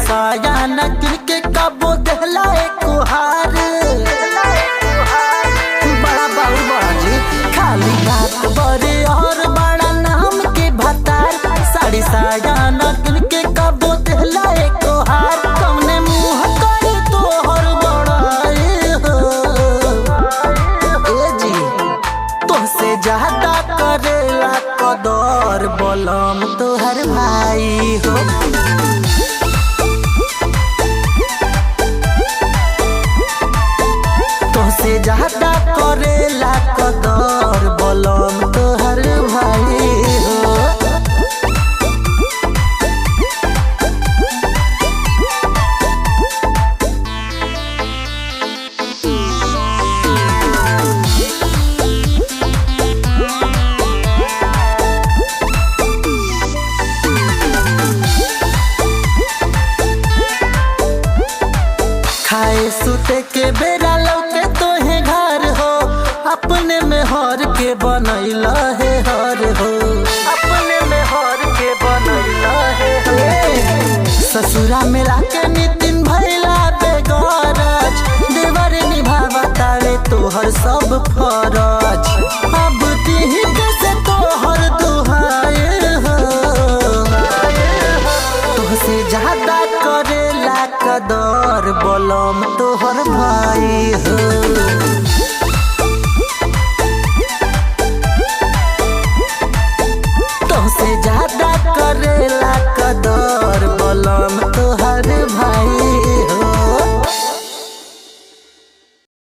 साया नकिल के कबो दहला एक हार बड़ा बाबू बाजी खाली बात बड़े और बड़ा नाम के भतार साड़ी साया नकिल के कबो दहला एक हार कमने मुंह करे तो हर बड़ाए हो ए जी तुमसे ज्यादा करेला कदर बोलम तोहर भाई हो तुमसे ज्यादा करेला कदर बोलम तोहर भाई हो खाए सुते के बेरा लौके तोहे घर हो अपने में हर के बनैला है हर हो अपने में हर के बनैला है ससुरा में लाके नितिन भैला बेगरज देवर निभावा तारे तोहर सब फरज अब तिही से तोहर दुहाए हो तुहसे ज्यादा करेला कदर बोलम तोहर भाई हो